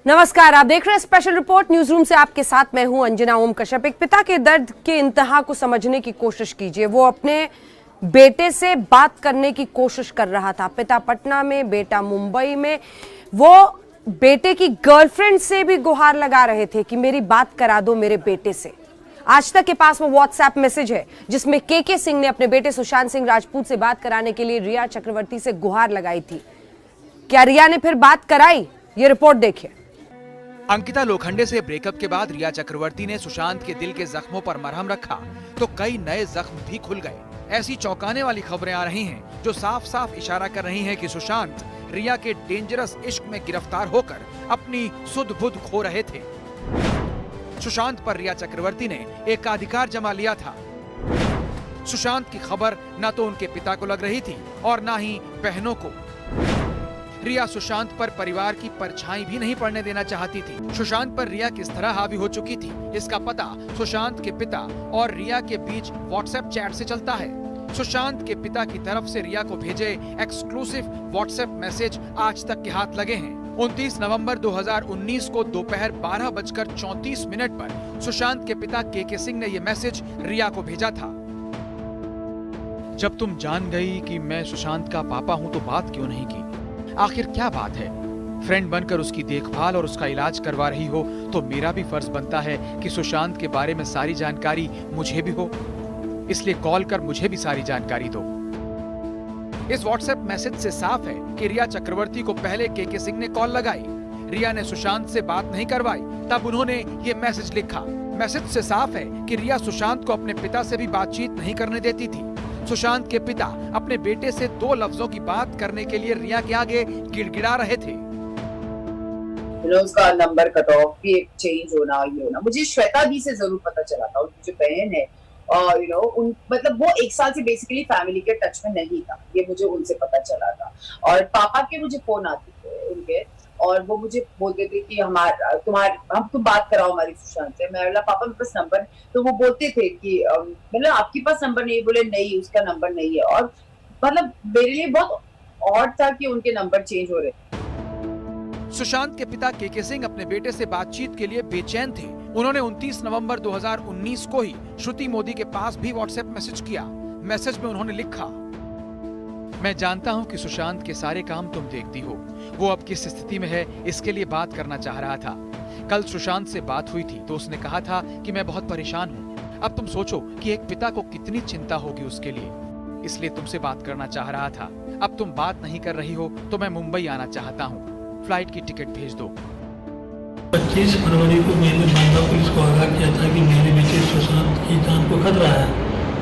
नमस्कार, आप देख रहे हैं स्पेशल रिपोर्ट न्यूज रूम से। आपके साथ मैं हूं अंजना ओम कश्यप। एक पिता के दर्द के इंतहा को समझने की कोशिश कीजिए। वो अपने बेटे से बात करने की कोशिश कर रहा था। पिता पटना में, बेटा मुंबई में। वो बेटे की गर्लफ्रेंड से भी गुहार लगा रहे थे कि मेरी बात करा दो मेरे बेटे से। आज तक के पास वो व्हाट्सएप मैसेज है जिसमें के सिंह ने अपने बेटे सुशांत सिंह राजपूत से बात कराने के लिए रिया चक्रवर्ती से गुहार लगाई थी। क्या रिया ने फिर बात कराई? ये रिपोर्ट देखिए। अंकिता लोखंडे से ब्रेकअप के बाद रिया चक्रवर्ती ने सुशांत के दिल के जख्मों पर मरहम रखा तो कई नए जख्म भी खुल गए। ऐसी चौंकाने वाली खबरें आ रही हैं जो साफ साफ इशारा कर रही हैं कि सुशांत रिया के डेंजरस इश्क में गिरफ्तार होकर अपनी सुध बुध खो रहे थे। सुशांत पर रिया चक्रवर्ती ने एकाधिकार जमा लिया था। सुशांत की खबर न तो उनके पिता को लग रही थी और न ही बहनों को। रिया सुशांत पर परिवार की परछाई भी नहीं पड़ने देना चाहती थी। सुशांत पर रिया किस तरह हावी हो चुकी थी, इसका पता सुशांत के पिता और रिया के बीच व्हाट्सएप चैट से चलता है। सुशांत के पिता की तरफ से रिया को भेजे एक्सक्लूसिव व्हाट्सएप मैसेज आज तक के हाथ लगे हैं। 29 नवंबर 2019 को दोपहर 12:34 पर सुशांत के पिता के सिंह ने यह मैसेज रिया को भेजा था। जब तुम जान गई कि मैं सुशांत का पापा हूं तो बात क्यों नहीं की? आखिर क्या बात है? फ्रेंड बनकर उसकी देखभाल और उसका इलाज करवा रही हो तो मेरा भी फर्ज बनता है कि सुशांत के बारे में सारी जानकारी मुझे भी हो, इसलिए कॉल कर मुझे भी सारी जानकारी दो। इस व्हाट्सएप मैसेज से साफ है कि रिया चक्रवर्ती को पहले के सिंह ने कॉल लगाई। रिया ने सुशांत से बात नहीं करवाई, तब उन्होंने ये मैसेज लिखा। मैसेज से साफ है कि रिया सुशांत को अपने पिता से भी बातचीत नहीं करने देती थी। सुशांत के पिता अपने बेटे से 2 लफ्जों की बात करने के लिए रिया के आगे गिड़गिड़ा रहे थे। उसका नंबर कट ऑफ भी चेंज होना, ये होना। मुझे श्वेता दी से जरूर पता चला था, उनकी जो बहन है और मतलब वो 1 साल से बेसिकली फैमिली के टच में नहीं था, ये मुझे उनसे पता चला था। और पापा के मुझे फोन आते थे उनके, और वो मुझे बोलते थे कि हम तुम बात कराओ हमारी सुशांत से। मैं बोला पापा मेरे पास नंबर, तो वो बोलते थे कि मतलब आपके पास नंबर नहीं? बोले नहीं, उसका नंबर नहीं है। और मतलब मेरे लिए बहुत ऑड था कि उनके नंबर चेंज हो रहे। सुशांत के पिता के सिंह अपने बेटे से बातचीत के लिए बेचैन थे। उन्होंने 29 नवंबर 2019 को ही श्रुति मोदी के पास भी व्हाट्सएप मैसेज किया। मैसेज में उन्होंने लिखा, मैं जानता हूं कि सुशांत के सारे काम तुम देखती हो। वो अब किस स्थिति में है इसके लिए बात करना चाह रहा था। कल सुशांत से बात हुई थी तो उसने कहा था कि मैं बहुत परेशान हूँ। अब तुम सोचो कि एक पिता को कितनी चिंता होगी उसके लिए, इसलिए तुमसे बात करना चाह रहा था। अब तुम बात नहीं कर रही हो तो मैं मुंबई आना चाहता हूँ, फ्लाइट की टिकट भेज दो। 25 फरवरी को मैंने बांदा पुलिस को आगाह किया था कि मेरे बेटे सुशांत की जान को खतरा है,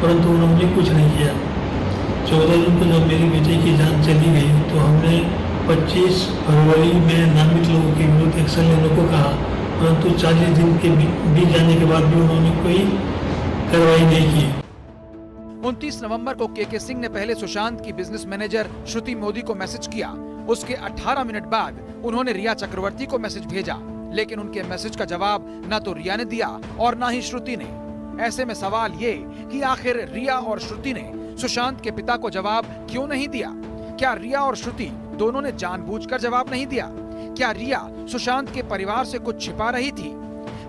परंतु उन्होंने कुछ नहीं किया। 14 जून को जब मेरी बेटे की जान चली गई तो हमने 25 फरवरी में नामित लोगों के विरुद्ध एक्शन लेने को कहा, परंतु 40 दिन के बीत जाने के बाद भी उन्होंने कोई कार्रवाई नहीं की। 29 नवंबर को के सिंह ने पहले सुशांत की बिजनेस मैनेजर श्रुति मोदी को मैसेज किया। उसके 18 मिनट बाद उन्होंने रिया चक्रवर्ती को मैसेज भेजा, लेकिन उनके मैसेज का जवाब न तो रिया ने दिया और न ही श्रुति ने। ऐसे में सवाल ये कि आखिर रिया और श्रुति ने सुशांत के पिता को जवाब क्यों नहीं दिया? क्या रिया और श्रुति दोनों ने जानबूझकर जवाब नहीं दिया? क्या रिया सुशांत के परिवार से कुछ छिपा रही थी?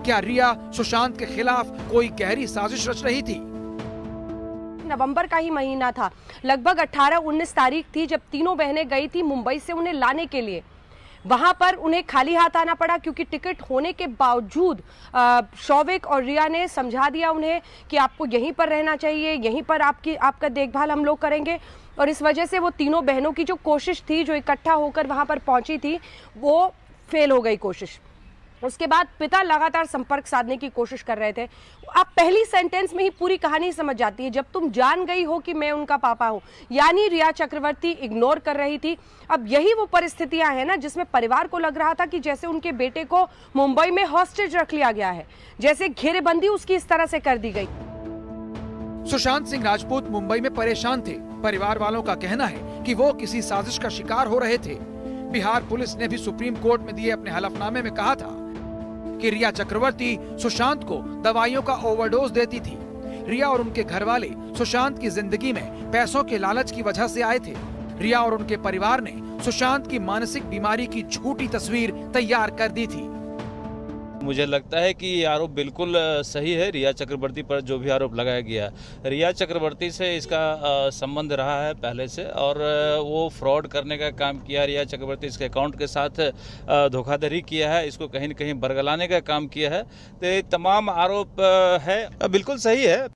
क्या रिया सुशांत के खिलाफ कोई गहरी साजिश रच रही थी? नवंबर का ही महीना था, लगभग 18-19 तारीख थी जब तीनों बहनें गई थी मुंबई से उन्हें लाने के लिए। वहां पर उन्हें खाली हाथ आना पड़ा क्योंकि टिकट होने के बावजूद शौविक और रिया ने समझा दिया उन्हें कि आपको यहीं पर रहना चाहिए, यहीं पर आपका देखभाल हम लोग करेंगे। और इस वजह से वो तीनों बहनों की जो कोशिश थी, जो इकट्ठा होकर वहां पर पहुंची थी, वो फेल हो गई कोशिश। उसके बाद पिता लगातार संपर्क साधने की कोशिश कर रहे थे। आप पहली सेंटेंस में ही पूरी कहानी समझ जाती है। जब तुम जान गई हो कि मैं उनका पापा हूं, यानी रिया चक्रवर्ती इग्नोर कर रही थी। अब यही वो परिस्थितियां हैं ना जिसमें परिवार को लग रहा था कि जैसे उनके बेटे को मुंबई में हॉस्टेज रख लिया गया है, जैसे घेरेबंदी उसकी इस तरह से कर दी गई। सुशांत सिंह राजपूत मुंबई में परेशान थे। परिवार वालों का कहना है कि वो किसी साजिश का शिकार हो रहे थे। बिहार पुलिस ने भी सुप्रीम कोर्ट में दिए अपने हलफनामे में कहा था कि रिया चक्रवर्ती सुशांत को दवाइयों का ओवरडोज देती थी। रिया और उनके घरवाले सुशांत की जिंदगी में पैसों के लालच की वजह से आए थे। रिया और उनके परिवार ने सुशांत की मानसिक बीमारी की झूठी तस्वीर तैयार कर दी थी। मुझे लगता है कि ये आरोप बिल्कुल सही है। रिया चक्रवर्ती पर जो भी आरोप लगाया गया, रिया चक्रवर्ती से इसका संबंध रहा है पहले से, और वो फ्रॉड करने का काम किया। रिया चक्रवर्ती इसके अकाउंट के साथ धोखाधड़ी किया है, इसको कहीं न कहीं बरगलाने का काम किया है। तो ये तमाम आरोप है, बिल्कुल सही है।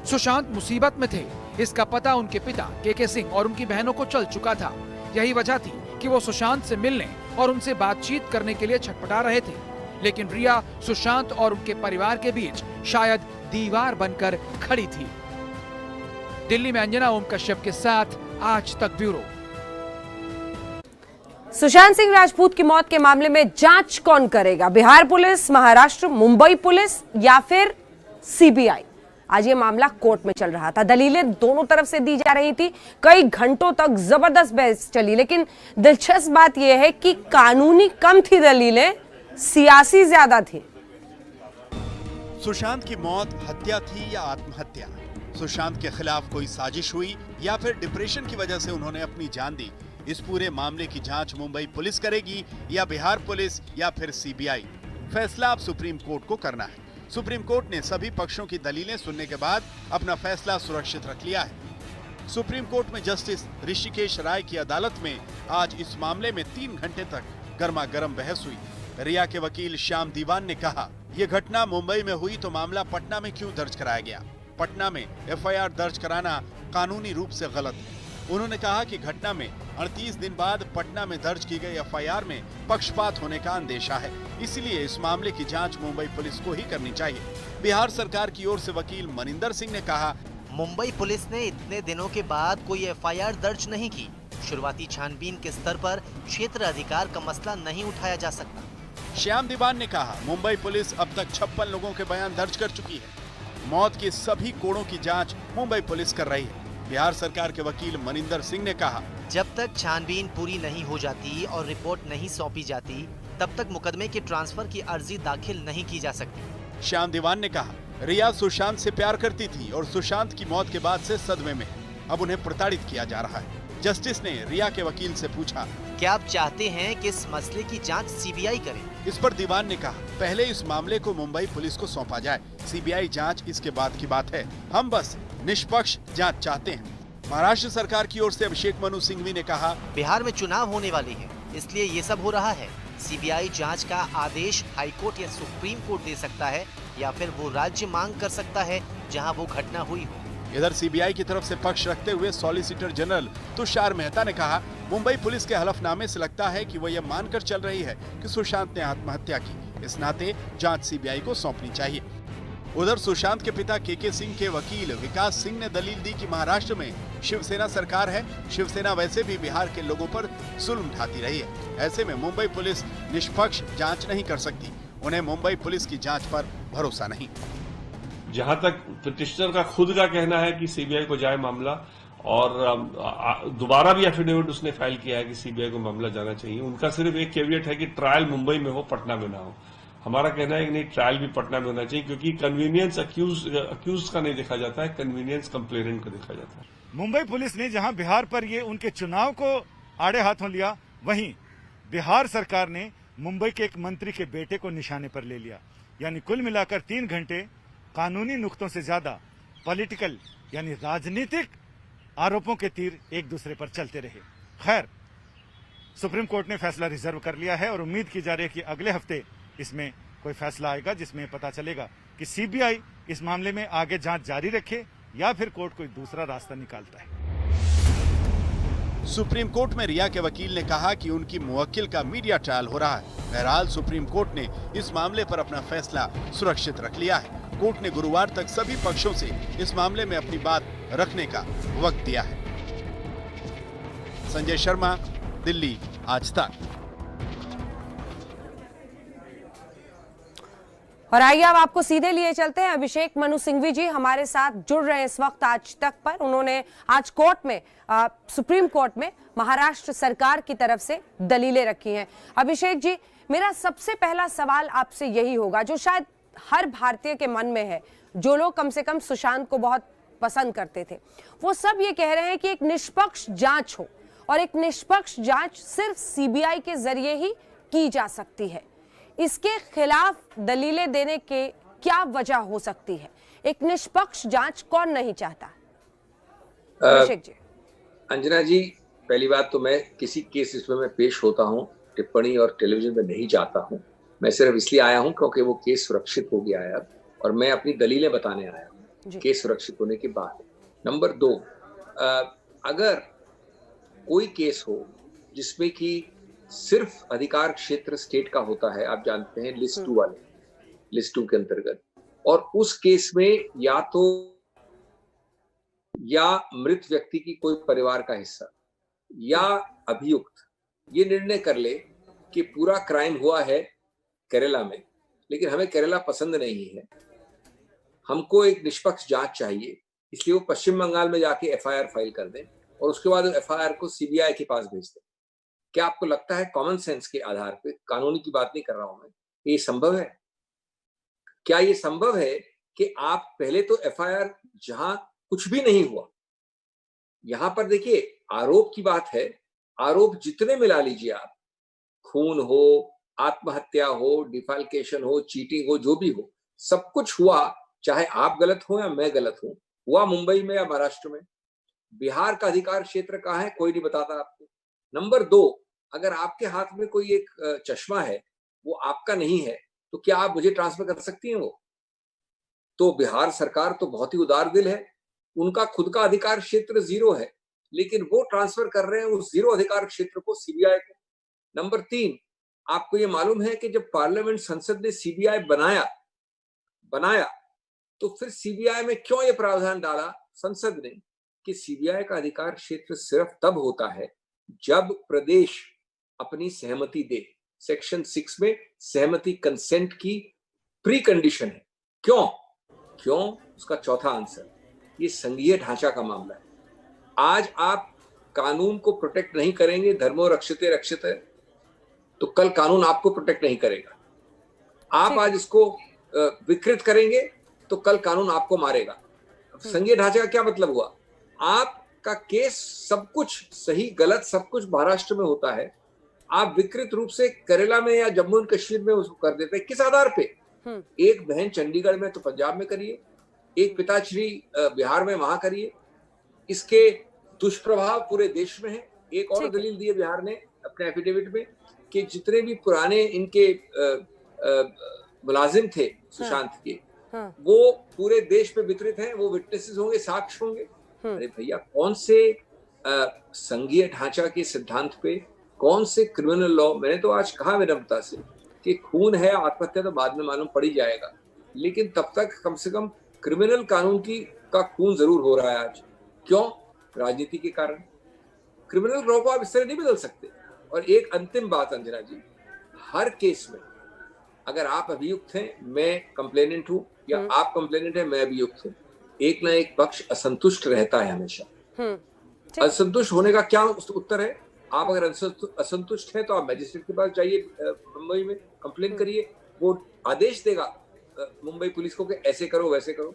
सुशांत मुसीबत में थे, इसका पता उनके पिता के सिंह और उनकी बहनों को चल चुका था। यही वजह थी कि वो सुशांत से मिलने और उनसे बातचीत करने के लिए छटपटा रहे थे। लेकिन रिया सुशांत और उनके परिवार के बीच शायद दीवार बनकर खड़ी थी। दिल्ली में अंजना ओम कश्यप के साथ आज तक ब्यूरो। सुशांत सिंह राजपूत की मौत के मामले में जांच कौन करेगा? बिहार पुलिस, महाराष्ट्र, मुंबई पुलिस या फिर सीबीआई? आज ये मामला कोर्ट में चल रहा था। दलीलें दोनों तरफ से दी जा रही थी। कई घंटों तक जबरदस्त बहस चली, लेकिन दिलचस्प बात यह है कि कानूनी कम थी दलीलें, सियासी ज्यादा थी। सुशांत की मौत हत्या थी या आत्महत्या? सुशांत के खिलाफ कोई साजिश हुई या फिर डिप्रेशन की वजह से उन्होंने अपनी जान दी? इस पूरे मामले की जांच मुंबई पुलिस करेगी या बिहार पुलिस या फिर सीबीआई? फैसला अब सुप्रीम कोर्ट को करना है। सुप्रीम कोर्ट ने सभी पक्षों की दलीलें सुनने के बाद अपना फैसला सुरक्षित रख लिया है। सुप्रीम कोर्ट में जस्टिस ऋषिकेश राय की अदालत में आज इस मामले में 3 घंटे तक गर्मा गर्म बहस हुई। रिया के वकील श्याम दीवान ने कहा, ये घटना मुंबई में हुई तो मामला पटना में क्यों दर्ज कराया गया? पटना में एफआईआर दर्ज कराना कानूनी रूप से गलत है। उन्होंने कहा कि घटना में 38 दिन बाद पटना में दर्ज की गई एफआईआर में पक्षपात होने का अंदेशा है, इसलिए इस मामले की जांच मुंबई पुलिस को ही करनी चाहिए। बिहार सरकार की ओर से वकील मनिंदर सिंह ने कहा, मुंबई पुलिस ने इतने दिनों के बाद कोई एफआईआर दर्ज नहीं की। शुरुआती छानबीन के स्तर पर क्षेत्र अधिकार का मसला नहीं उठाया जा सकता। श्याम दीवान ने कहा, मुंबई पुलिस अब तक 56 लोगों के बयान दर्ज कर चुकी है। मौत के सभी कोणों की जांच मुंबई पुलिस कर रही है। बिहार सरकार के वकील मनिंदर सिंह ने कहा, जब तक छानबीन पूरी नहीं हो जाती और रिपोर्ट नहीं सौंपी जाती, तब तक मुकदमे की ट्रांसफर की अर्जी दाखिल नहीं की जा सकती। श्याम दीवान ने कहा, रिया सुशांत से प्यार करती थी और सुशांत की मौत के बाद से सदमे में है। अब उन्हें प्रताड़ित किया जा रहा है। जस्टिस ने रिया के वकील से पूछा, क्या आप चाहते हैं कि इस मसले की जांच सीबीआई करे? इस पर दीवान ने कहा, पहले इस मामले को मुंबई पुलिस को सौंपा जाए, सीबीआई जांच इसके बाद की बात है। हम बस निष्पक्ष जांच चाहते हैं। महाराष्ट्र सरकार की ओर से अभिषेक मनु सिंघवी ने कहा, बिहार में चुनाव होने वाले हैं, इसलिए ये सब हो रहा है। सीबीआई जांच का आदेश हाईकोर्ट या सुप्रीम कोर्ट दे सकता है या फिर वो राज्य मांग कर सकता है जहां वो घटना हुई हो। इधर सीबीआई की तरफ से पक्ष रखते हुए सॉलिसिटर जनरल तुषार मेहता ने कहा, मुंबई पुलिस के हलफनामे से लगता है कि वो ये मानकर चल रही है कि सुशांत ने आत्महत्या की। इस नाते जांच सीबीआई को सौंपनी चाहिए। उधर सुशांत के पिता के सिंह के वकील विकास सिंह ने दलील दी कि महाराष्ट्र में शिवसेना सरकार है। शिवसेना वैसे भी बिहार के लोगों पर जुल्म ढाती रही है। ऐसे में मुंबई पुलिस निष्पक्ष जांच नहीं कर सकती। उन्हें मुंबई पुलिस की जांच पर भरोसा नहीं। जहां तक पिटिशनर का खुद का कहना है कि सीबीआई को जाए मामला, और दोबारा भी एफिडेविट उसने फाइल किया है कि सीबीआई को मामला जाना चाहिए। उनका सिर्फ एक कैविएट है कि ट्रायल मुंबई में हो, पटना में ना हो। हमारा कहना है कि नहीं, ट्रायल भी पटना में होना चाहिए, क्योंकि कन्वीनियंस अक्यूज का नहीं देखा जाता है, कन्वीनियंस कंप्लेनेंट का देखा जाता है। मुंबई पुलिस ने जहां बिहार पर ये उनके चुनाव को आड़े हाथों लिया, वहीं बिहार सरकार ने मुंबई के एक मंत्री के बेटे को निशाने पर ले लिया। यानी कुल मिलाकर 3 घंटे कानूनी नुक्तों से ज्यादा पॉलिटिकल यानी राजनीतिक आरोपों के तीर एक दूसरे पर चलते रहे। खैर, सुप्रीम कोर्ट ने फैसला रिजर्व कर लिया है और उम्मीद की जा रही है कि अगले हफ्ते इसमें कोई फैसला आएगा जिसमें पता चलेगा कि सीबीआई इस मामले में आगे जांच जारी रखे या फिर कोर्ट कोई दूसरा रास्ता निकालता है। सुप्रीम कोर्ट में रिया के वकील ने कहा कि उनकी मुवक्किल का मीडिया ट्रायल हो रहा है। बहरहाल सुप्रीम कोर्ट ने इस मामले पर अपना फैसला सुरक्षित रख लिया है। कोर्ट ने गुरुवार तक सभी पक्षों से इस मामले में अपनी बात रखने का वक्त दिया है। संजय शर्मा, दिल्ली आज तक। और आइए अब आपको सीधे लिए चलते हैं। अभिषेक मनु सिंघवी जी हमारे साथ जुड़ रहे हैं इस वक्त आज तक पर। उन्होंने आज कोर्ट में सुप्रीम कोर्ट में महाराष्ट्र सरकार की तरफ से दलीलें रखी हैं। अभिषेक जी, मेरा सबसे पहला सवाल आपसे यही होगा, जो शायद हर भारतीय के मन में है, जो लोग कम से कम सुशांत को बहुत पसंद करते थे, वो सब ये कह रहे हैं कि एक निष्पक्ष जांच हो और एक निष्पक्ष जांच सिर्फ सीबीआई के जरिए ही की जा सकती है। इसके खिलाफ दलीलें देने के क्या वजह हो सकती है? एक निष्पक्ष जांच कौन नहीं चाहता? अभिषेक जी। अंजना जी, पहली बात तो मैं किसी केस इसमें मैं पेश होता हूं, टिप्पणी और टेलीविजन में नहीं जाता हूं। मैं सिर्फ इसलिए आया हूं क्योंकि वो केस सुरक्षित हो गया है और मैं अपनी दलीलें बताने आया हूं केस सुरक्षित होने के बाद। नंबर 2, अगर कोई केस हो जिसमें कि सिर्फ अधिकार क्षेत्र स्टेट का होता है, आप जानते हैं लिस्ट 2 वाले, लिस्ट 2 के अंतर्गत, और उस केस में या मृत व्यक्ति की कोई परिवार का हिस्सा या अभियुक्त ये निर्णय कर ले कि पूरा क्राइम हुआ है केरला में, लेकिन हमें केरला पसंद नहीं है, हमको एक निष्पक्ष जांच चाहिए, इसलिए वो पश्चिम बंगाल में जाके एफआईआर फाइल कर दें और उसके बाद एफआईआर को सीबीआई के पास भेज दें। क्या आपको लगता है कॉमन सेंस के आधार पे, कानूनी की बात नहीं कर रहा हूं मैं, ये संभव है? क्या ये संभव है कि आप पहले तो एफआईआर जहां कुछ भी नहीं हुआ, यहां पर देखिए आरोप की बात है, आरोप जितने मिला लीजिए आप, खून हो, आत्महत्या हो, डिफाल्केशन हो, चीटिंग हो, जो भी हो, सब कुछ हुआ, चाहे आप गलत हो या मैं गलत हूं, हुआ मुंबई में या महाराष्ट्र में। बिहार का अधिकार क्षेत्र कहाँ है कोई नहीं बताता आपको। नंबर 2, अगर आपके हाथ में कोई एक चश्मा है वो आपका नहीं है तो क्या आप मुझे ट्रांसफर कर सकती हैं? वो तो बिहार सरकार तो बहुत ही उदार दिल है, उनका खुद का अधिकार क्षेत्र 0 है, लेकिन वो ट्रांसफर कर रहे हैं उस 0 अधिकार क्षेत्र को सीबीआई को। नंबर 3, आपको ये मालूम है कि जब पार्लियामेंट संसद ने सीबीआई बनाया तो फिर सीबीआई में क्यों ये प्रावधान डाला संसद ने कि सीबीआई का अधिकार क्षेत्र सिर्फ तब होता है जब प्रदेश अपनी सहमति दे। सेक्शन 6 में सहमति, कंसेंट की प्री कंडीशन है। क्यों? उसका चौथा आंसर, ये संघीय ढांचा का मामला है। आज आप कानून को प्रोटेक्ट नहीं करेंगे, धर्मो रक्षते रक्षित है, तो कल कानून आपको प्रोटेक्ट नहीं करेगा। आप आज इसको विकृत करेंगे तो कल कानून आपको मारेगा। संघीय ढांचे का क्या मतलब हुआ? आपका केस सब कुछ सही गलत सब कुछ महाराष्ट्र में होता है, आप विकृत रूप से केरला में या जम्मू एंड कश्मीर में उसको कर देते हैं। किस आधार पे? एक बहन चंडीगढ़ में तो पंजाब में करिए, एक पिताश्री बिहार में वहां करिए। इसके दुष्प्रभाव पूरे देश में है। एक और दलील दी है बिहार ने अपने एफिडेविट में कि जितने भी पुराने इनके मुलाजिम थे सुशांत के, वो पूरे देश में वितरित हैं, वो विटनेसेस होंगे, साक्ष्य होंगे। अरे भैया, कौन से संघीय ढांचा के सिद्धांत पे, कौन से क्रिमिनल लॉ? मैंने तो आज कहा विनम्रता से कि खून है, आत्महत्या तो बाद में मालूम पड़ ही जाएगा, लेकिन तब तक कम से कम क्रिमिनल कानून का खून जरूर हो रहा है आज। क्यों? राजनीति के कारण। क्रिमिनल लॉ को आप इस तरह नहीं बदल सकते। और एक अंतिम बात अंजना जी, हर केस में अगर आप अभियुक्त हैं, मैं कंप्लेनेंट हूं, या आप कंप्लेनेंट हैं, मैं अभियुक्त हूं, एक ना एक पक्ष असंतुष्ट रहता है हमेशा। असंतुष्ट होने का क्या उत्तर है? आप अगर असंतुष्ट हैं तो आप मजिस्ट्रेट के पास जाइए, मुंबई में कंप्लेन करिए, वो आदेश देगा मुंबई पुलिस को कि ऐसे करो वैसे करो।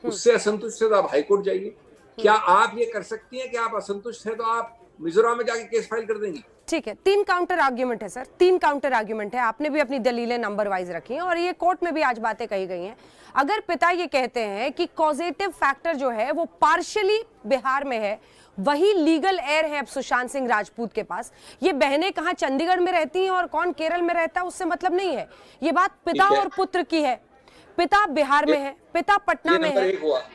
उससे असंतुष्ट है तो आप हाईकोर्ट जाइए। क्या आप ये कर सकती हैं कि आप असंतुष्ट हैं तो आप मिजोरम में जाके केस फाइल कर देंगी? ठीक है, 3 काउंटर आर्ग्यूमेंट है सर, 3 काउंटर आर्ग्यूमेंट है। आपने भी अपनी दलीलें नंबर वाइज रखी हैं और ये कोर्ट में भी आज बातें कही गई हैं। अगर पिता ये कहते हैं कि कॉजेटिव फैक्टर जो है वो पार्शियली बिहार में है, वही लीगल एयर है अब सुशांत सिंह राजपूत के पास, ये बहनें कहाँ चंडीगढ़ में रहती हैं और कौन केरल में रहता है उससे मतलब नहीं है। ये बात पिता और पुत्र की है। पिता बिहार में है, पिता पटना में है,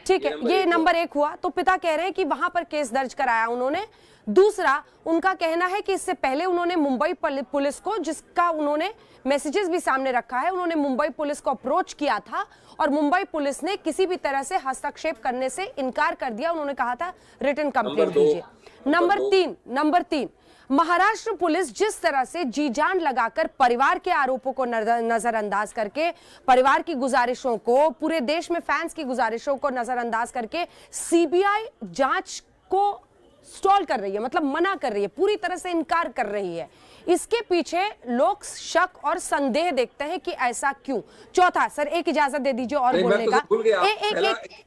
ठीक है, ये नंबर 1 हुआ। तो पिता कह रहे हैं कि वहां पर केस दर्ज कराया उन्होंने। दूसरा, उनका कहना है कि इससे पहले उन्होंने मुंबई पुलिस को, जिसका उन्होंने मैसेजेस भी सामने रखा है, उन्होंने मुंबई पुलिस को अप्रोच किया था और मुंबई पुलिस ने किसी भी तरह से हस्तक्षेप करने से इनकार कर दिया। उन्होंने कहा था रिटन कंप्लेंट दीजिए। नंबर 3, महाराष्ट्र पुलिस जिस तरह से जी जान लगाकर परिवार के आरोपों को नजरअंदाज करके, परिवार की गुजारिशों को, पूरे देश में फैंस की गुजारिशों को नजरअंदाज करके सीबीआई जांच को स्टॉल कर रही है, मतलब मना कर रही है, पूरी तरह से इनकार कर रही है। इसके पीछे लोग शक और संदेह देखते हैं कि ऐसा क्यों। चौथा, सर एक इजाजत दे दीजिए और बोलने का।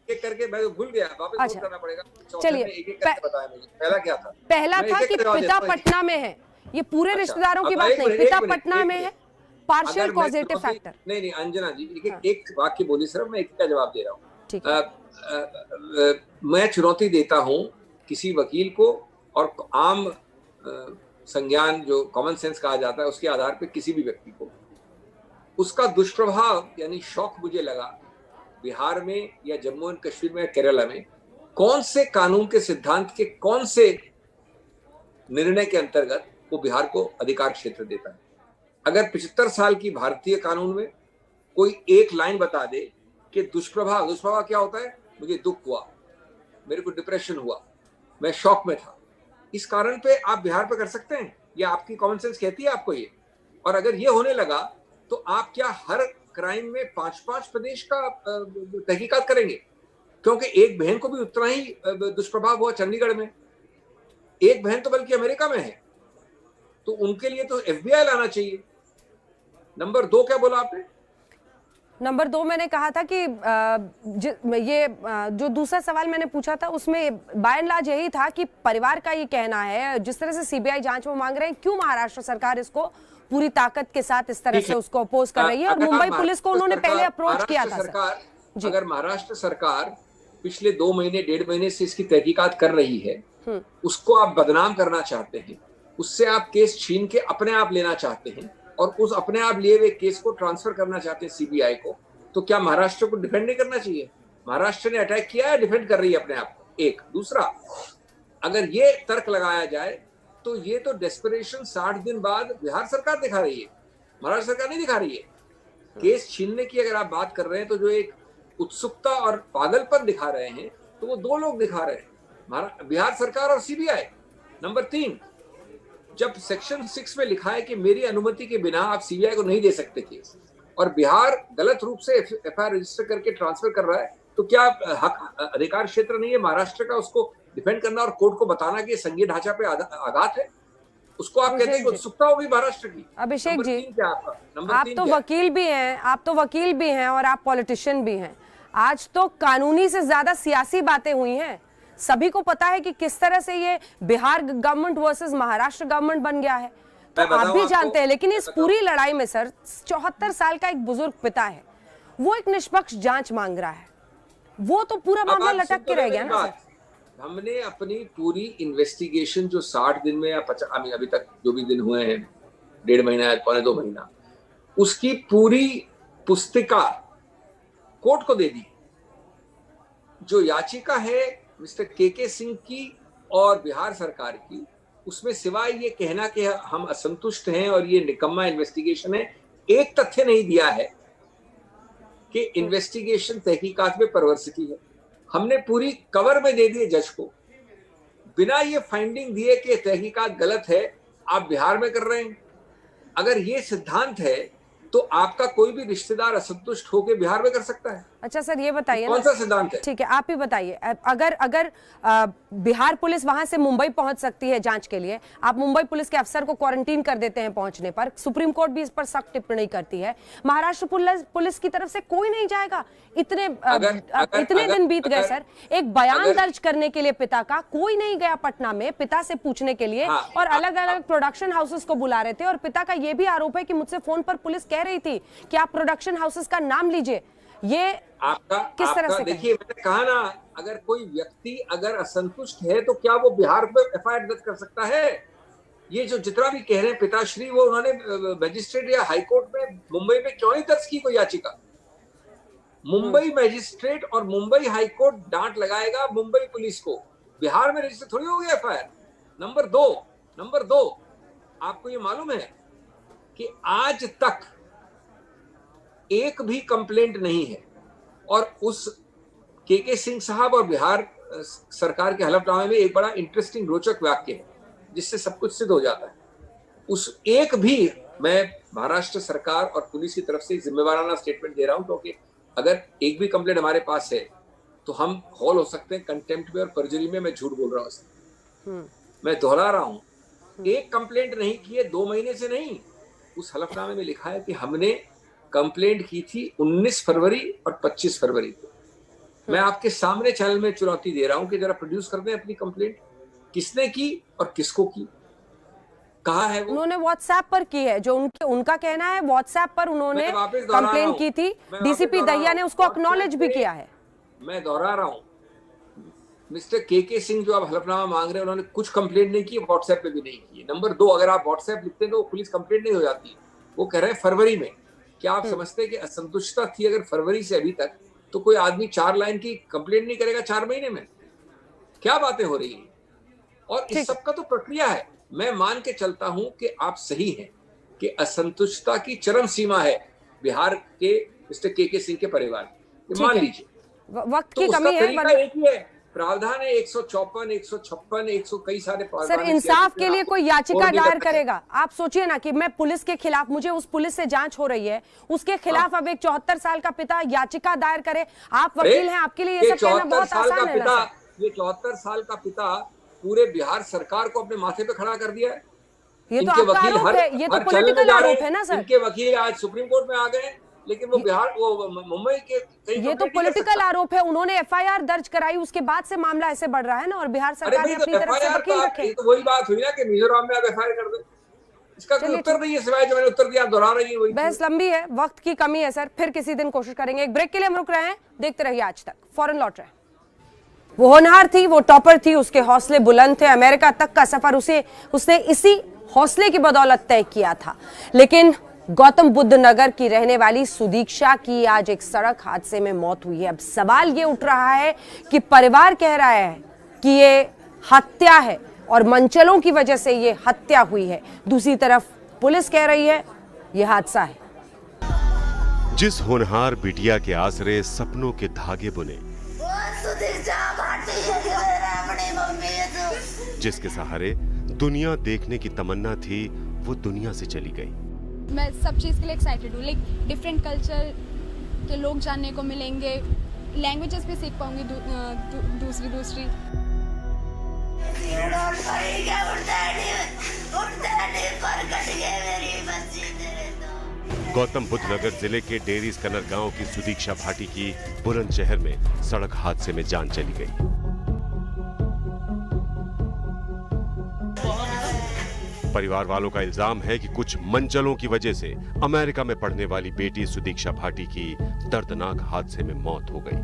एक करके मैं भूल गया, वापस अच्छा करना पड़ेगा। चलिए, पहला क्या था? पहला था कि पिता पटना में है, ये पूरे रिश्तेदारों की बात नहीं, पिता पटना में है, पार्शियल कॉजेटिव फैक्टर। नहीं अंजना जी, एक वाक्य बोली सर, मैं एक का जवाब दे रहा हूँ। ठीक, मैं चुनौती देता हूँ किसी वकील को और आम संज्ञान जो कॉमन सेंस कहा जाता है उसके आधार पर किसी भी व्यक्ति को, उसका दुष्प्रभाव यानी शौक मुझे लगा बिहार में या जम्मू एंड कश्मीर में, केरला में कौन से कानून के सिद्धांत के कौन से निर्णय के अंतर्गत वो बिहार को अधिकार क्षेत्र देता है। अगर 75 साल की भारतीय कानून में कोई एक लाइन बता दे कि दुष्प्रभाव क्या होता है, मुझे दुख हुआ, मेरे को डिप्रेशन हुआ, मैं शॉक में था, इस कारण पे आप बिहार पे कर सकते हैं, या आपकी कॉमन सेंस कहती है आपको ये? और अगर ये होने लगा तो आप क्या हर क्राइम में 5-5 प्रदेश का तहकीकात करेंगे? क्योंकि एक बहन को भी उतना ही दुष्प्रभाव हुआ चंडीगढ़ में, एक बहन तो बल्कि अमेरिका में है, तो उनके लिए तो FBI लाना चाहिए। नंबर 2 क्या बोला आपने? नंबर 2 मैंने कहा था कि जो दूसरा सवाल मैंने पूछा था उसमें बाय एंड लार्ज यही था कि परिवार का ये कहना है, जिस तरह से CBI जांच वो मांग रहे हैं, क्यों महाराष्ट्र सरकार इसको पूरी ताकत के साथ इस तरह से उसको अपोज कर रही है, और मुंबई पुलिस को उन्होंने पहले अप्रोच किया था। अगर महाराष्ट्र सरकार पिछले 2 महीने 1.5 महीने से इसकी तहकीकात कर रही है, उसको आप बदनाम करना चाहते हैं, उससे आप केस छीन के अपने आप लेना चाहते हैं और उस अपने आप लिए हुए केस को ट्रांसफर करना चाहते हैं CBI को, तो क्या महाराष्ट्र को डिफेंड नहीं करना चाहिए? महाराष्ट्र ने अटैक किया है, डिफेंड कर रही है अपने आप को। एक दूसरा, अगर ये तर्क लगाया जाए तो ये तो डेस्परेशन 60 दिन बाद बिहार सरकार दिखा रही है, महाराष्ट्र सरकार नहीं दिखा रही है। केस छीनने की अगर आप बात कर रहे हैं तो जो एक उत्सुकता और पागलपन दिखा रहे हैं तो वो 2 लोग दिखा रहे हैं, बिहार सरकार और CBI। नंबर 3, जब सेक्शन 6 में लिखा है कि मेरी अनुमति के बिना आप CBI को नहीं दे सकते केस, और बिहार गलत रूप से FIR रजिस्टर करके ट्रांसफर कर रहा है, तो क्या हक अधिकार क्षेत्र नहीं है महाराष्ट्र का उसको डिफेंड करना और कोर्ट को बताना कि संघीय ढांचा पे आघात है? उसको आप कहते हैं उत्सुकता होगी महाराष्ट्र की। अभिषेक जी, आप तो वकील भी हैं, आप तो वकील भी हैं और आप पॉलिटिशियन भी हैं। आज तो कानूनी से ज्यादा सियासी बातें हुई हैं। सभी को पता है कि किस तरह से ये Bihar government versus Maharashtra government बन गया है, तो आप भी जानते हैं। लेकिन इस पूरी लड़ाई में सर 74 साल का एक बुजुर्ग पिता है, वो एक निष्पक्ष जांच मांग रहा है, वो तो पूरा मामला लटक के रह गया ना सर। हमने अपनी पूरी इन्वेस्टिगेशन जो 60 दिन में या 50 अभी तक जो भी दिन हुए हैं, 1.5 महीना या 1.25 महीना, उसकी पूरी पुस्तिका कोर्ट को दे दी। जो याचिका है मिस्टर के सिंह की और बिहार सरकार की, उसमें सिवाय ये कहना कि हम असंतुष्ट हैं और ये निकम्मा इन्वेस्टिगेशन है, एक तथ्य नहीं दिया है कि इन्वेस्टिगेशन तहकीकात में परवर्सिटी है। हमने पूरी कवर में दे दिए जज को, बिना ये फाइंडिंग दिए कि तहकीकात गलत है, आप बिहार में कर रहे हैं। अगर ये सिद्धांत है तो आपका कोई भी रिश्तेदार असंतुष्ट होकर बिहार में कर सकता है। अच्छा सर, ये बताइए कौन सा सिद्धांत है? ठीक है, आप ही बताइए। अगर बिहार पुलिस वहां से मुंबई पहुंच सकती है जांच के लिए, आप मुंबई पुलिस के अफसर को क्वारंटीन कर देते हैं पहुंचने पर, सुप्रीम कोर्ट भी इस पर सख्त टिप्पणी करती है, महाराष्ट्र पुलिस की तरफ से कोई नहीं जाएगा। इतने दिन बीत गए सर, एक बयान दर्ज करने के लिए पिता का कोई नहीं गया पटना में पिता से पूछने के लिए, और अलग अलग प्रोडक्शन हाउसेस को बुला रहे थे, और पिता का यह भी आरोप है कि मुझसे फोन पर पुलिस कह रही थी कि आप प्रोडक्शन हाउसेस का नाम लीजिए। ये किस तरह से? देखिए, मैंने कहा ना, अगर कोई व्यक्ति अगर असंतुष्ट है तो क्या वो बिहार में FIR दर्ज कर सकता है? ये जो जितना भी कह रहे हैं पिताश्री, वो उन्होंने मजिस्ट्रेट या हाईकोर्ट में मुंबई में क्यों नहीं दर्ज की कोई याचिका? मुंबई मजिस्ट्रेट और मुंबई हाईकोर्ट डांट लगाएगा मुंबई पुलिस को, बिहार में रजिस्टर थोड़ी हो गया FIR। नंबर दो, आपको ये मालूम है कि आज तक एक भी कंप्लेंट नहीं है, और उस के सिंह साहब और बिहार सरकार के हलफनामे में एक बड़ा इंटरेस्टिंग रोचक वाक्य है जिससे सब कुछ सिद्ध हो जाता है। उस एक भी, मैं महाराष्ट्र सरकार और पुलिस की तरफ से जिम्मेवाराना स्टेटमेंट दे रहा हूं, क्योंकि अगर एक भी कंप्लेंट हमारे पास है तो हम हॉल हो सकते हैं कंटेम्प्ट में और परजरी में। मैं झूठ बोल रहा हूं, मैं दोहरा रहा हूँ, एक कंप्लेंट नहीं की है, 2 महीने से नहीं। उस हलफनामे में लिखा है कि हमने कंप्लेंट की थी 19 फरवरी और 25 फरवरी को। मैं आपके सामने चैनल में चुनौती दे रहा हूं कि जरा प्रोड्यूस कर दें अपनी कंप्लेंट, किसने की और किसको की, कहा है वो? उन्होंने व्हाट्सएप पर की है, जो उनका कहना है व्हाट्सएप पर उन्होंने कंप्लेंट की थी। डीसीपी दहिया ने उसको एक्नॉलेज भी किया है। मैं दोहरा रहा हूं, मिस्टर के सिंह जो आप हलफनामा मांग रहे हैं, उन्होंने कुछ कंप्लेंट नहीं की, व्हाट्सएप पे भी नहीं की। नंबर 2, अगर आप व्हाट्सएप लिखते हैं तो पुलिस कंप्लेंट नहीं हो जाती। वो कह रहे हैं फरवरी में। क्या आप समझते हैं कि असंतुष्टता थी अगर फरवरी से अभी तक, तो कोई आदमी 4 लाइन की कंप्लेंट नहीं करेगा 4 महीने में? क्या बातें हो रही हैं? और इस सब का तो प्रक्रिया है। मैं मान के चलता हूं कि आप सही हैं कि असंतुष्टता की चरम सीमा है बिहार के मिस्टर के सिंह के परिवार की, मान लीजिए। वक्त की कमी है, एक ही है, प्रावधान है 154, 156, 100 कई सारे सर, इंसाफ के लिए कोई याचिका दायर करेगा। आप सोचिए ना कि मैं पुलिस के खिलाफ, मुझे उस पुलिस से जांच हो रही है, उसके खिलाफ अब एक 74 साल का पिता याचिका दायर करे। आप वकील हैं, आपके लिए ये सब कहना बहुत आसान है ना? ये 74 साल का पिता पूरे बिहार सरकार को अपने माथे पे खड़ा कर दिया है। ये तो आपका आरोप है, ये तो पॉलिटिकल आरोप है ना सर। इनके वकील आज सुप्रीम कोर्ट में आ गए, लेकिन वो बिहार, वो मुंबई के ये तो पॉलिटिकल आरोप है। उन्होंने एफआईआर दर्ज कराई, उसके बाद से मामला ऐसे बढ़ रहा है ना, और बिहार सरकार ने अपनी तरफ से वकील रखे। तो वही बात हुई ना कि मिजोरम में आप एफआईआर कर दें। इसका कोई उत्तर नहीं है, सिवाय जो मैंने उत्तर दिया दोहरा रही है वही। बहस लंबी है, वक्त की कमी है सर, फिर किसी दिन कोशिश करेंगे। एक ब्रेक के लिए हम रुक रहे हैं, देखते रहिए आज तक, फौरन लौट रहे हैं। वो होनहार थी, वो टॉपर थी, उसके हौसले बुलंद थे। अमेरिका तक का सफर उसने इसी हौसले की बदौलत तय किया था। लेकिन गौतम बुद्ध नगर की रहने वाली सुदीक्षा की आज एक सड़क हादसे में मौत हुई है। अब सवाल ये उठ रहा है कि परिवार कह रहा है कि ये हत्या है और मनचलों की वजह से ये हत्या हुई है, दूसरी तरफ पुलिस कह रही है ये हादसा है। जिस होनहार बिटिया के आसरे सपनों के धागे बुने, जिसके सहारे दुनिया देखने की तमन्ना थी, वो दुनिया से चली गई। मैं सब चीज़ के लिए एक्साइटेड हूँ। लाइक डिफरेंट कल्चर के लोग जानने को मिलेंगे, लैंग्वेजेस भी सीख पाऊंगी दूसरी। गौतम बुद्ध नगर जिले के डेरी स्कनर गांव की सुदीक्षा भाटी की बुलंदशहर में सड़क हादसे में जान चली गई। परिवार वालों का इल्जाम है कि कुछ मनचलों की वजह से अमेरिका में पढ़ने वाली बेटी सुदीक्षा भाटी की दर्दनाक हादसे में मौत हो गई।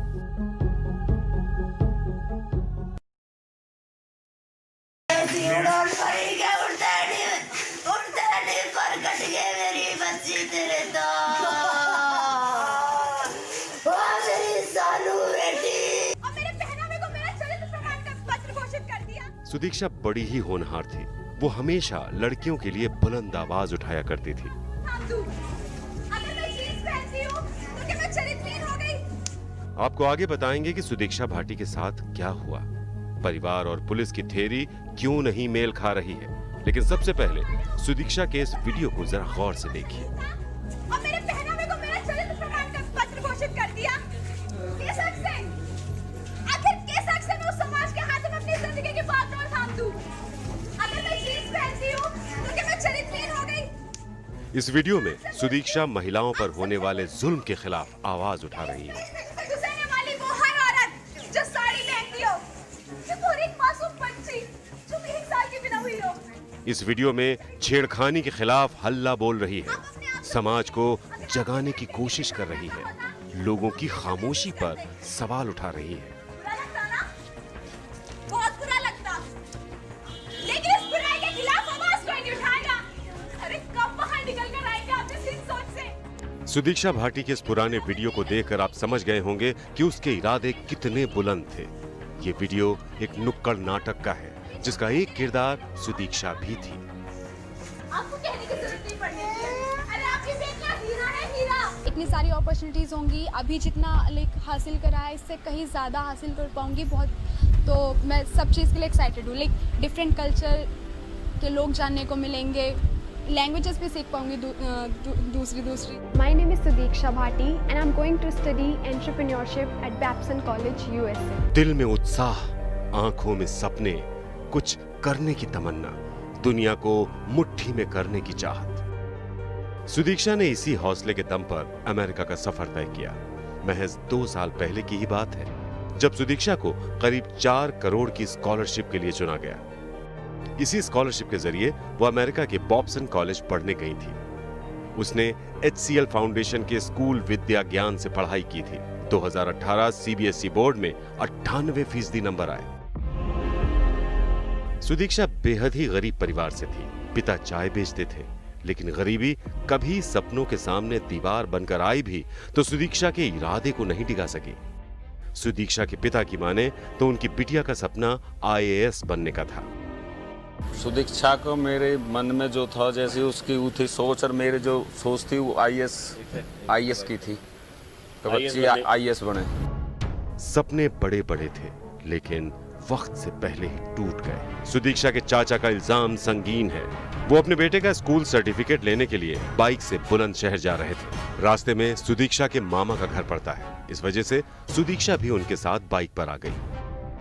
सुदीक्षा बड़ी ही होनहार थी। वो हमेशा लड़कियों के लिए बुलंद आवाज उठाया करती थी। आपको आगे बताएंगे कि सुदीक्षा भाटी के साथ क्या हुआ, परिवार और पुलिस की थ्योरी क्यों नहीं मेल खा रही है। लेकिन सबसे पहले सुदीक्षा के इस वीडियो को जरा गौर से देखिए। इस वीडियो में सुदीक्षा महिलाओं पर होने वाले जुल्म के खिलाफ आवाज उठा रही है। इस वीडियो में छेड़खानी के खिलाफ हल्ला बोल रही है, समाज को जगाने की कोशिश कर रही है, लोगों की खामोशी पर सवाल उठा रही है। सुदीक्षा भाटी के इस पुराने वीडियो को देखकर आप समझ गए होंगे कि उसके इरादे कितने बुलंद थे। ये वीडियो एक नुक्कड़ नाटक का है, जिसका एक किरदार सुदीक्षा भी थी। आपको कहने की जरूरत नहीं पड़नी चाहिए। अरे आपकी बेटा हीरा है, हीरा। इतनी सारी अपॉर्चुनिटीज होंगी, अभी जितना हासिल करा है इससे कहीं ज्यादा हासिल कर पाऊंगी बहुत। तो मैं सब चीज़ के लिए एक्साइटेड हूँ। लाइक डिफरेंट कल्चर के लोग जानने को मिलेंगे, लैंग्वेजेस भी सीख पाऊंगी दूसरी। My name is Sudiksha Bhati and I'm going to study entrepreneurship at Babson College, USA. दिल में उत्साह, आंखों में सपने, कुछ करने की तमन्ना, दुनिया को मुट्ठी में करने की चाहत। सुदीक्षा ने इसी हौसले के दम पर अमेरिका का सफर तय किया। महज 2 साल पहले की ही बात है जब सुदीक्षा को करीब 4 करोड़ की स्कॉलरशिप के लिए चुना गया। इसी स्कॉलरशिप के जरिए वो अमेरिका के बॉब्सन कॉलेज पढ़ने गई थी। उसने HCL फाउंडेशन के स्कूल विद्या ज्ञान से पढ़ाई की थी। 2018 CBSE बोर्ड में 98% नंबर आए। सुदीक्षा बेहद ही गरीब परिवार से थी। पिता चाय बेचते थे, लेकिन गरीबी कभी सपनों के सामने दीवार बनकर आई भी तो सुदीक्षा के इरादे को नहीं डिगा सकी। सुदीक्षा के पिता की माने तो उनकी बिटिया का सपना IAS बनने का था। सुदीक्षा को मेरे मन में जो था, जैसे उसकी वो थी सोच, और मेरी जो सोच थी वो IAS की थी, तो बच्ची IAS बने। सपने बड़े बड़े थे, लेकिन वक्त से पहले ही टूट गए। सुदीक्षा के चाचा का इल्जाम संगीन है। वो अपने बेटे का स्कूल सर्टिफिकेट लेने के लिए बाइक से बुलंदशहर जा रहे थे। रास्ते में सुदीक्षा के मामा का घर पड़ता है। इस वजह से सुदीक्षा भी उनके साथ बाइक पर आ गई।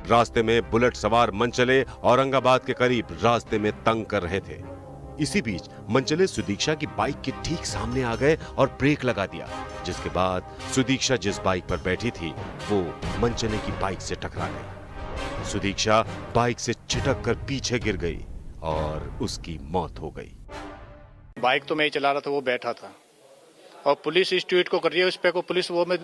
रास्ते में बुलेट सवार मनचले औरंगाबाद के करीब रास्ते में तंग कर रहे थे। इसी बीच मनचले सुदीक्षा की बाइक के ठीक सामने आ गए और ब्रेक लगा दिया, जिसके बाद सुदीक्षा जिस बाइक पर बैठी थी वो मनचले की बाइक से टकरा गई। सुदीक्षा बाइक से छिटक कर पीछे गिर गई और उसकी मौत हो गई। बाइक तो मैं ही चला रहा था, वो बैठा था, और पुलिस इस ट्वीट को कर रही है, उस पे को पुलिस वो में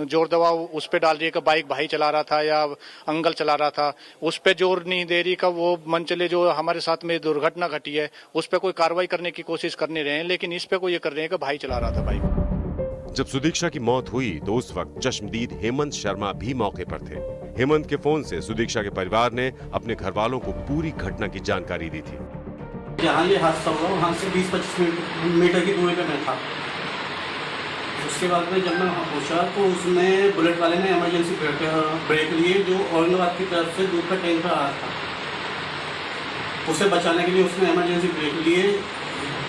जोर दवा उस पे डाल रही है कि बाइक भाई चला रहा था या अंकल चला रहा था। उस पे जोर नहीं दे रही का वो मनचले जो हमारे साथ में दुर्घटना घटी है उस पे कोई कार्रवाई करने की कोशिश करने रहे हैं, लेकिन इस पे को ये कर रहे हैं कि भाई चला रहा था बाइक। जब सुदीक्षा की मौत हुई तो उस वक्त चश्मदीद हेमंत शर्मा भी मौके पर थे। हेमंत के फोन से सुदीक्षा के परिवार ने अपने घर वालों को पूरी घटना की जानकारी दी थी। जहाँ ये हादसा हुआ वहाँ से 20-25 मीटर की दूरी पे मैं था। उसके बाद में जब मैं वहाँ पहुँचा तो उसमें बुलेट वाले ने इमरजेंसी ब्रेक लिए, जो औरंगाबाद की तरफ से दूध का टैंकर आ रहा था, उसे बचाने के लिए उसने इमरजेंसी ब्रेक लिए।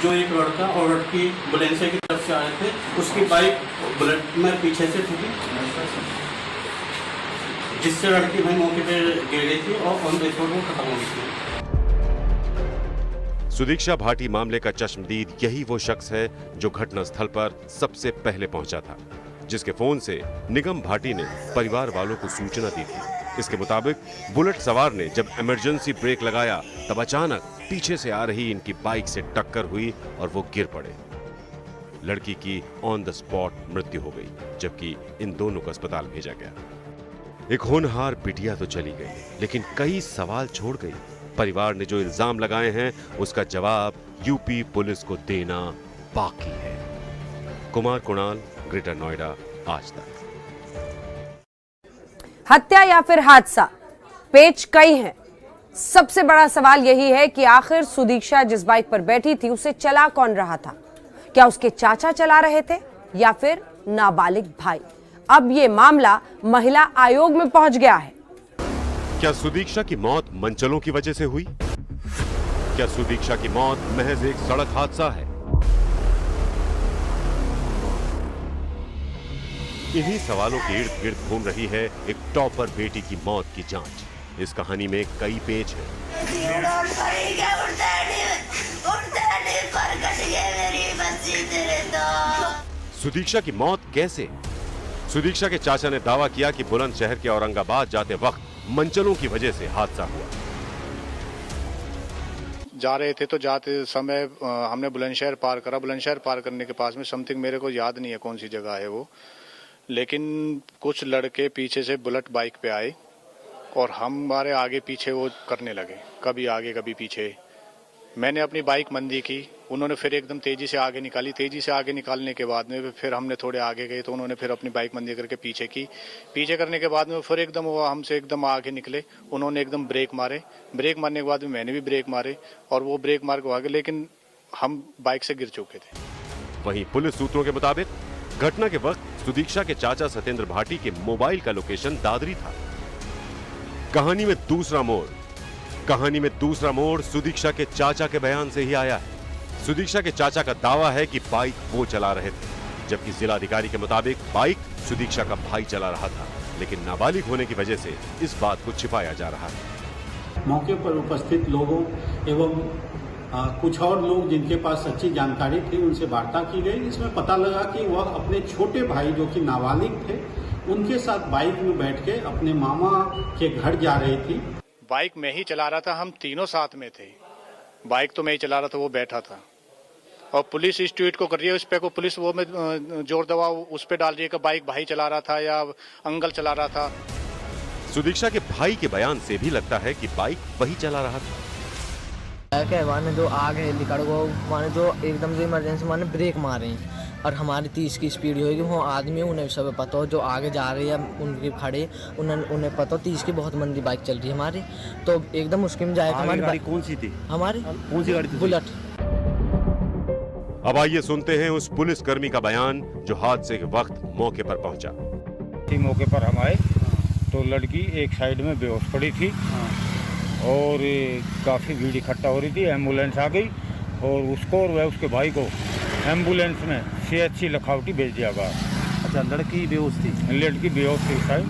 जो एक लड़का और लड़की बुलेंसिया की तरफ से आए थे, उसकी बाइक बुलेट में पीछे से ठुकी, जिससे लड़की भाई मौके पे गिर गई थी और ऑन द स्पॉट वो खत्म हो गई थी। सुदीक्षा भाटी मामले का चश्मदीद यही वो शख्स है जो घटनास्थल पर सबसे पहले पहुंचा था, जिसके फोन से निगम भाटी ने परिवार वालों को सूचना दी थी। इसके मुताबिक बुलेट सवार ने जब इमरजेंसी ब्रेक लगाया तब अचानक पीछे से आ रही इनकी बाइक से टक्कर हुई और वो गिर पड़े। लड़की की ऑन द स्पॉट मृत्यु हो गई, जबकि इन दोनों को अस्पताल भेजा गया। एक होनहार बिटिया तो चली गई, लेकिन कई सवाल छोड़ गई। परिवार ने जो इल्जाम लगाए हैं उसका जवाब यूपी पुलिस को देना बाकी है। कुमार कुणाल, ग्रेटर नोएडा, आज तक। हत्या या फिर हादसा, पेच कई हैं। सबसे बड़ा सवाल यही है कि आखिर सुदीक्षा जिस बाइक पर बैठी थी उसे चला कौन रहा था? क्या उसके चाचा चला रहे थे या फिर नाबालिग भाई? अब ये मामला महिला आयोग में पहुंच गया है। क्या सुदीक्षा की मौत मनचलों की वजह से हुई? क्या सुदीक्षा की मौत महज एक सड़क हादसा है? इन्हीं सवालों के इर्द गिर्द घूम रही है एक टॉपर बेटी की मौत की जांच। इस कहानी में कई पेच हैं। सुदीक्षा की मौत कैसे? सुदीक्षा के चाचा ने दावा किया कि बुलंदशहर के औरंगाबाद जाते वक्त मनचलों की वजह से हादसा हुआ। जा रहे थे तो जाते समय हमने बुलंदशहर पार करा। बुलंदशहर पार करने के पास में समथिंग, मेरे को याद नहीं है कौन सी जगह है वो, लेकिन कुछ लड़के पीछे से बुलेट बाइक पे आए और हमारे आगे पीछे वो करने लगे, कभी आगे कभी पीछे। मैंने अपनी बाइक मंदी की, उन्होंने फिर एकदम तेजी से आगे निकाली। तेजी से आगे निकालने के बाद में फिर हमने थोड़े आगे गए तो उन्होंने फिर अपनी बाइक मंदी करके पीछे की। पीछे करने के बाद में फिर एकदम वो हमसे एकदम आगे निकले, उन्होंने एकदम ब्रेक मारे। ब्रेक मारने के बाद में मैंने भी ब्रेक मारे और वो ब्रेक मार के आगे, लेकिन हम बाइक से गिर चुके थे। वहीं पुलिस सूत्रों के मुताबिक घटना के वक्त सुदीक्षा के चाचा सत्येंद्र भाटी के मोबाइल का लोकेशन दादरी था। कहानी में दूसरा मोड़ सुदीक्षा के चाचा के बयान से ही आया है। सुदीक्षा के चाचा का दावा है कि बाइक वो चला रहे थे, जबकि जिलाधिकारी के मुताबिक बाइक सुदीक्षा का भाई चला रहा था, लेकिन नाबालिग होने की वजह से इस बात को छिपाया जा रहा है। मौके पर उपस्थित लोगों एवं कुछ और लोग जिनके पास सच्ची जानकारी थी उनसे वार्ता की गई। इसमें पता लगा कि वह अपने छोटे भाई जो कि नाबालिग थे उनके साथ बाइक में बैठ के अपने मामा के घर जा रही थी। बाइक मैं ही चला रहा था, हम तीनों साथ में थे। बाइक तो मैं ही चला रहा था, वो बैठा था। और पुलिस इस ट्वीट को कर रही है, उस पे को पुलिस वो में जोर दबाव उस पे डाल रही है कि बाइक भाई चला रहा था या अंकल चला रहा था। सुदीक्षा के भाई के बयान से भी लगता है कि बाइक वही चला रहा था। माने जो आगे निकल गो, माने जो एकदम से इमरजेंसी माने ब्रेक मारे और हमारी 30 की स्पीड होगी। वो आदमी उन्हें सब पता हो जो आगे जा रहे हैं उनके खड़े उन्हें पता हो 30 की बहुत मंदी बाइक चल रही है हमारी, तो एकदम मुश्किल में जाएगा। हमारी गाड़ी कौन सी थी? हमारी कौन सी गाड़ी थी? बुलेट। अब आइए सुनते हैं उस पुलिसकर्मी का बयान जो हादसे के वक्त मौके पर पहुंचा। मौके पर हम आए तो लड़की एक साइड में बेहोश पड़ी थी और काफ़ी भीड़ इकट्ठा हो रही थी। एम्बुलेंस आ गई और उसको और वह उसके भाई को एम्बुलेंस में CHC लखावटी भेज दिया गया। अच्छा, लड़की बेहोश थी? लड़की बेहोश थी शायद।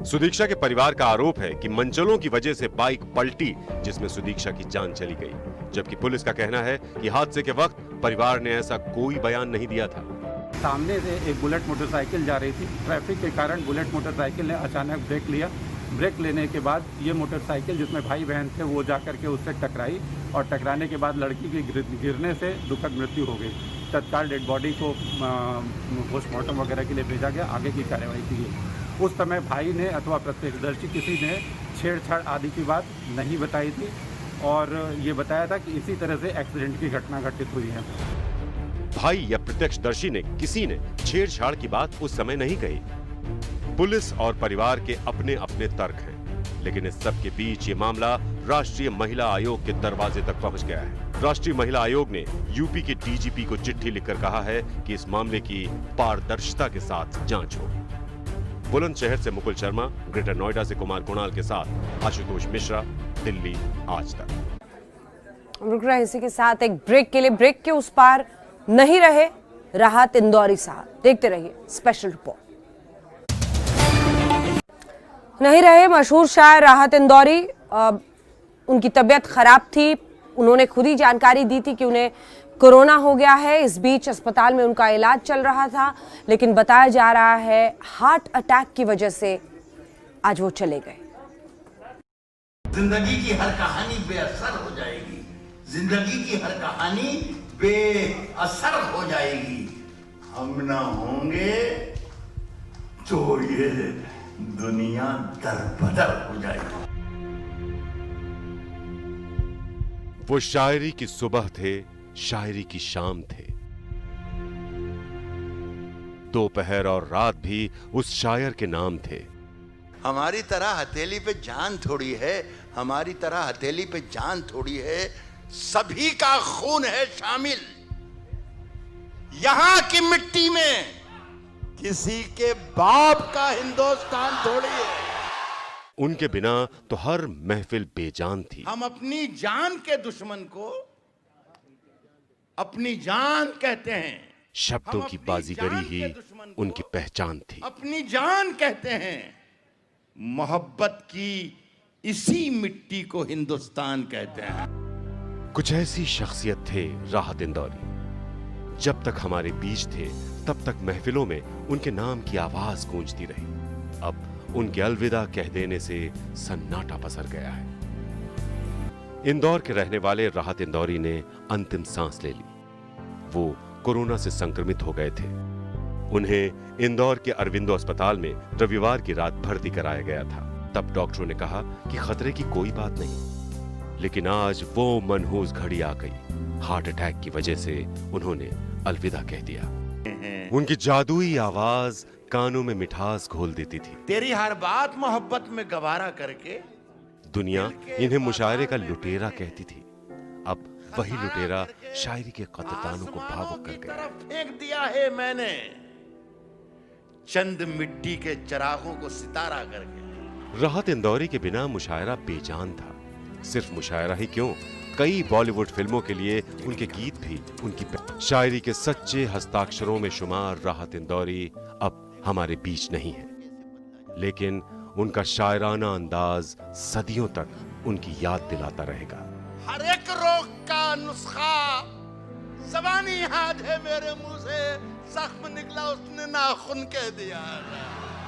सुदीक्षा के परिवार का आरोप है कि मनचलों की वजह से बाइक पलटी जिसमें सुदीक्षा की जान चली गई, जबकि पुलिस का कहना है कि हादसे के वक्त परिवार ने ऐसा कोई बयान नहीं दिया था। सामने से एक बुलेट मोटरसाइकिल जा रही थी। ट्रैफिक के कारण बुलेट मोटरसाइकिल ने अचानक ब्रेक लिया। ब्रेक लेने के बाद ये मोटरसाइकिल जिसमें भाई बहन थे वो जा करके उससे टकराई और टकराने के बाद लड़की की गिरने से दुखद मृत्यु हो गई। तत्काल डेड बॉडी को पोस्टमार्टम वगैरह के लिए भेजा गया, आगे की कार्रवाई की गई। उस समय भाई ने अथवा प्रत्यक्षदर्शी किसी ने छेड़छाड़ आदि की बात नहीं बताई थी और ये बताया था कि इसी तरह से एक्सीडेंट की घटना घटित हुई है। भाई या प्रत्यक्षदर्शी ने किसी ने छेड़छाड़ की बात उस समय नहीं कही। पुलिस और परिवार के अपने अपने तर्क हैं, लेकिन इस सब के बीच ये मामला राष्ट्रीय महिला आयोग के दरवाजे तक पहुंच गया है। राष्ट्रीय महिला आयोग ने यूपी के DGP को चिट्ठी लिखकर कहा है कि इस मामले की पारदर्शिता के साथ जांच हो। बुलंदशहर से मुकुल शर्मा, ग्रेटर नोएडा से कुमार कुणाल के साथ आशुतोष मिश्रा, दिल्ली आज तक। रुक रहे इसी के साथ एक ब्रेक के लिए। ब्रेक के उस पार नहीं रहे राहत इंदौरी साहब, देखते रहिए स्पेशल रिपोर्ट। नहीं रहे मशहूर शायर राहत इंदौरी। उनकी तबीयत खराब थी, उन्होंने खुद ही जानकारी दी थी कि उन्हें कोरोना हो गया है। इस बीच अस्पताल में उनका इलाज चल रहा था, लेकिन बताया जा रहा है हार्ट अटैक की वजह से आज वो चले गए। जिंदगी की हर कहानी बेअसर हो जाएगी, जिंदगी की हर कहानी बेअसर हो जाएगी। हम ना होंगे तो ये दुनिया दरबदर हो जाएगी। वो शायरी की सुबह थे, शायरी की शाम थे। दोपहर और रात भी उस शायर के नाम थे। हमारी तरह हथेली पे जान थोड़ी है, हमारी तरह हथेली पे जान थोड़ी है, सभी का खून है शामिल। यहां की मिट्टी में किसी के बाप का हिंदुस्तान थोड़ी है। उनके बिना तो हर महफिल बेजान थी। हम अपनी जान के दुश्मन को अपनी जान कहते हैं। शब्दों की बाजीगरी ही उनकी पहचान थी। अपनी जान कहते हैं। मोहब्बत की इसी मिट्टी को हिंदुस्तान कहते हैं। कुछ ऐसी शख्सियत थे राहत इंदौरी। जब तक हमारे बीच थे तब तक महफिलों में उनके नाम की आवाज गूंजती रही। अब उनके अलविदा कह देने से सन्नाटा पसर गया है। इंदौर के रहने वाले राहत इंदौरी ने अंतिम सांस ले ली। वो कोरोना से संक्रमित हो गए थे। उन्हें इंदौर के अरविंदो अस्पताल में रविवार की रात भर्ती कराया गया था। तब डॉक्टरों ने कहा कि खतरे की कोई बात नहीं, लेकिन आज वो मनहूस घड़ी आ गई। हार्ट अटैक की वजह से उन्होंने अलविदा कह दिया। उनकी जादुई आवाज कानों में मिठास घोल देती थी। तेरी हर बात मोहब्बत में गवारा करके दुनिया इन्हें मुशायरे का लुटेरा कहती थी। अब वही लुटेरा शायरी के कतरानों को भावुक कर गया। फेंक दिया है मैंने चंद मिट्टी के चिरागों को सितारा करके। राहत इंदौरी के बिना मुशायरा बेजान था। सिर्फ मुशायरा ही क्यों, कई बॉलीवुड फिल्मों के लिए उनके गीत भी उनकी शायरी के सच्चे हस्ताक्षरों में शुमार राहत इंदौरी अब हमारे बीच नहीं है। लेकिन उनका शायराना अंदाज सदियों तक उनकी याद दिलाता रहेगा। हर एक रोग का नुस्खा ज़बानी याद है मेरे मुंह से, जख्म निकला उसने नाखून कह दिया।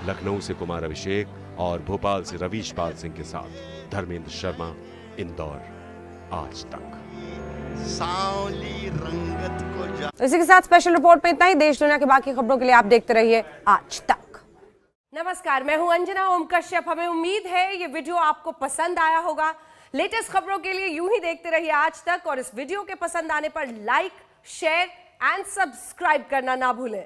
लखनऊ से कुमार अभिषेक और भोपाल से रवीश पाल सिंह के साथ धर्मेंद्र शर्मा, इंदौर, आज तक। सांवली रंगत को जा। इसी के साथ स्पेशल रिपोर्ट में इतना ही। देश दुनिया की बाकी खबरों के लिए आप देखते रहिए आज तक। नमस्कार, मैं हूं अंजना ओम कश्यप। हमें उम्मीद है ये वीडियो आपको पसंद आया होगा। लेटेस्ट खबरों के लिए यूं ही देखते रहिए आज तक, और इस वीडियो के पसंद आने पर लाइक, शेयर एंड सब्सक्राइब करना ना भूलें।